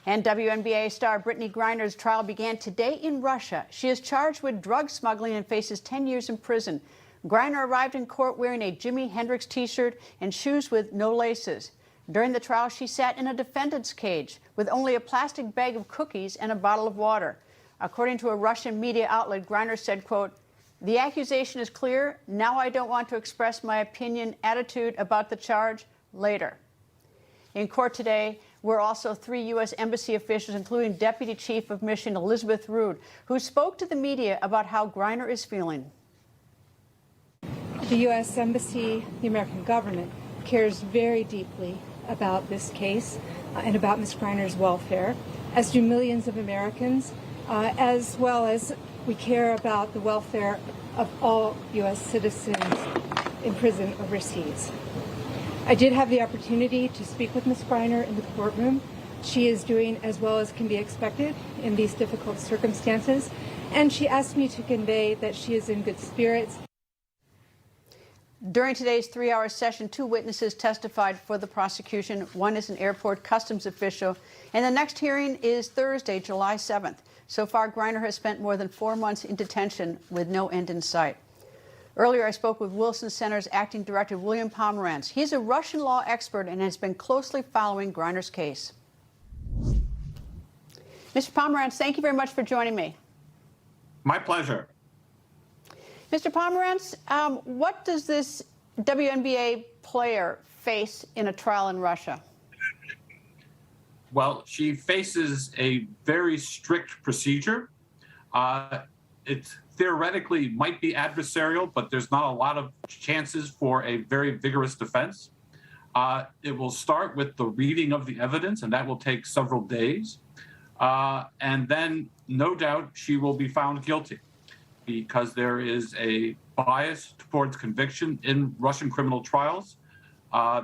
And WNBA star Brittney Griner's trial began today in Russia. She is charged with drug smuggling and faces 10 years in prison. Griner arrived in court wearing a Jimi Hendrix T-shirt and shoes with no laces. During the trial, she sat in a defendant's cage with only a plastic bag of cookies and a bottle of water. According to a Russian media outlet, Griner said, quote, "The accusation is clear. Now I don't want to express my opinion, attitude about the charge later." In court today were also 3 U.S. Embassy officials, including Deputy Chief of Mission Elizabeth Rood, who spoke to the media about how Griner is feeling. The U.S. Embassy, the American government, cares very deeply about this case and about Ms. Griner's welfare, as do millions of Americans, as well as we care about the welfare of all U.S. citizens in prison overseas. I did have the opportunity to speak with Ms. Griner in the courtroom. She is doing as well as can be expected in these difficult circumstances, and she asked me to convey that she is in good spirits. During today's 3-hour session, 2 witnesses testified for the prosecution. One is an airport customs official, and the next hearing is Thursday, July 7th. So far, Griner has spent more than 4 months in detention with no end in sight. Earlier, I spoke with Wilson Center's acting director, William Pomeranz. He's a Russian law expert and has been closely following Griner's case. Mr. Pomeranz, thank you very much for joining me. My pleasure. Mr. Pomeranz, what does this WNBA player face in a trial in Russia? Well, she faces a very strict procedure. It theoretically might be adversarial, but there's not a lot of chances for a very vigorous defense. It will start with the reading of the evidence, and that will take several days. And then, no doubt, she will be found guilty because there is a bias towards conviction in Russian criminal trials.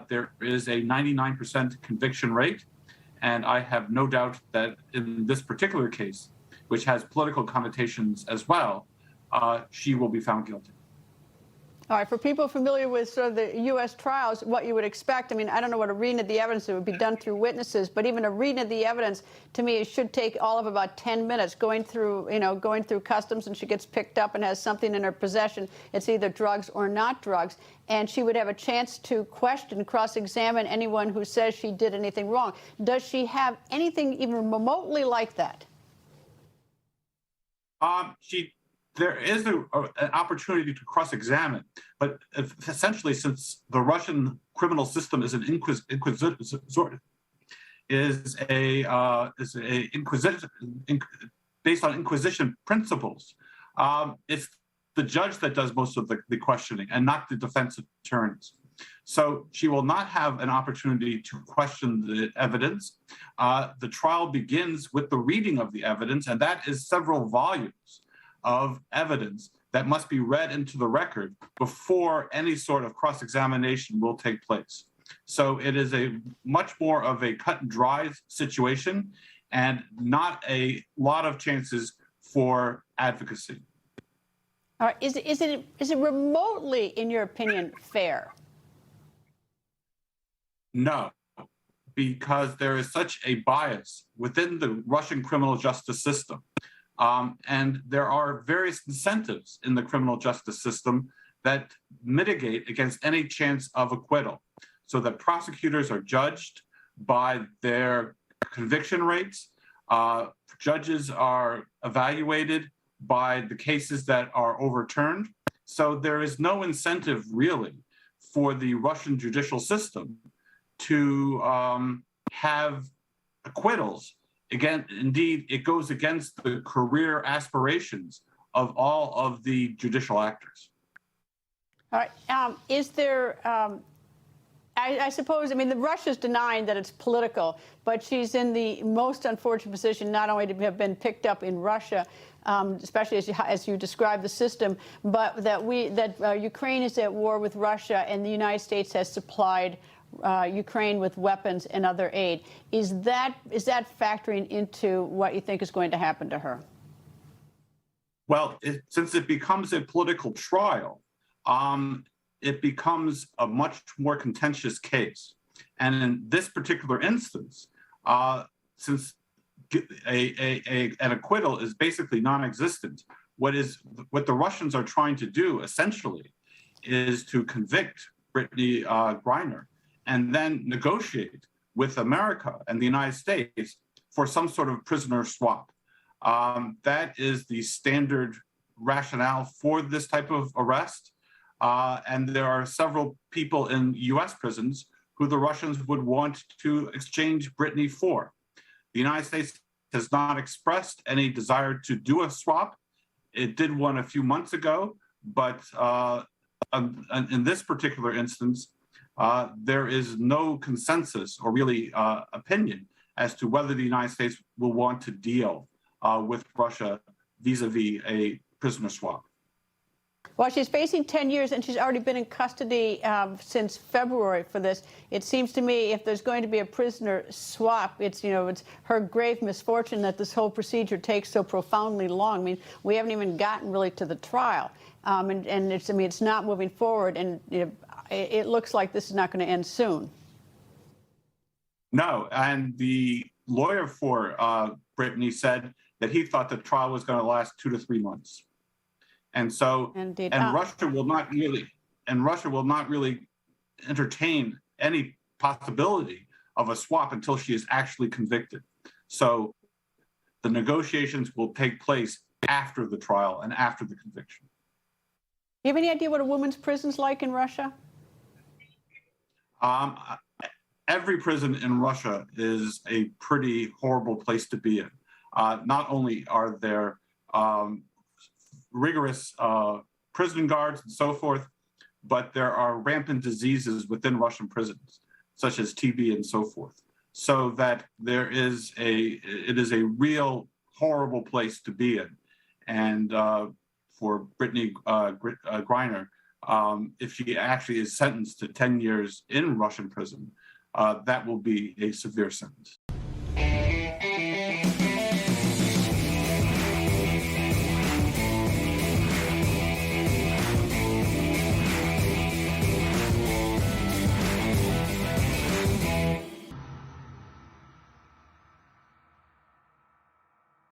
There is a 99% conviction rate. And I have no doubt that in this particular case, which has political connotations as well, she will be found guilty. All right, for people familiar with sort of the U.S. trials, what you would expect, I mean, I don't know what a reading of the evidence, it would be done through witnesses, but even a reading of the evidence, to me, it should take all of about 10 minutes going through customs, and she gets picked up and has something in her possession. It's either drugs or not drugs, and she would have a chance to question, cross-examine anyone who says she did anything wrong. Does she have anything even remotely like that? There is an opportunity to cross-examine, but essentially, since the Russian criminal system is based on Inquisition principles, it's the judge that does most of the questioning and not the defense attorneys. So she will not have an opportunity to question the evidence. The trial begins with the reading of the evidence, and that is several volumes of evidence that must be read into the record before any sort of cross-examination will take place. So it is a much more of a cut and dry situation and not a lot of chances for advocacy. All right, is it remotely, in your opinion, fair? No, because there is such a bias within the Russian criminal justice system. And there are various incentives in the criminal justice system that mitigate against any chance of acquittal, so that prosecutors are judged by their conviction rates. Judges are evaluated by the cases that are overturned. So there is no incentive, really, for the Russian judicial system to have acquittals. Again, indeed, it goes against the career aspirations of all of the judicial actors. All right. Is there, I suppose, I mean, Russia's denying that it's political, but she's in the most unfortunate position not only to have been picked up in Russia, especially as you describe the system, but that Ukraine is at war with Russia and the United States has supplied Ukraine with weapons and other aid. Is that factoring into what you think is going to happen to her? Well, since it becomes a political trial, it becomes a much more contentious case. And in this particular instance, since an acquittal is basically non-existent. What the Russians are trying to do essentially is to convict Brittney Griner and then negotiate with America and the United States for some sort of prisoner swap. That is the standard rationale for this type of arrest. And there are several people in US prisons who the Russians would want to exchange Brittney for. The United States has not expressed any desire to do a swap. It did one a few months ago, but in this particular instance, there is no consensus or really opinion as to whether the United States will want to deal with Russia vis-a-vis a prisoner swap. Well, she's facing 10 years, and she's already been in custody since February for this. It seems to me if there's going to be a prisoner swap, it's her grave misfortune that this whole procedure takes so profoundly long. I mean, we haven't even gotten really to the trial, and it's not moving forward, and it looks like this is not going to end soon. No, and the lawyer for Brittney said that he thought the trial was going to last 2 to 3 months. And so, Indeed. Russia will not really entertain any possibility of a swap until she is actually convicted. So the negotiations will take place after the trial and after the conviction. Do you have any idea what a woman's prison's like in Russia? Every prison in Russia is a pretty horrible place to be in. Not only are there rigorous prison guards and so forth, but there are rampant diseases within Russian prisons, such as TB and so forth. So that it is a real horrible place to be in. And for Brittney Griner, if she actually is sentenced to 10 years in Russian prison, that will be a severe sentence.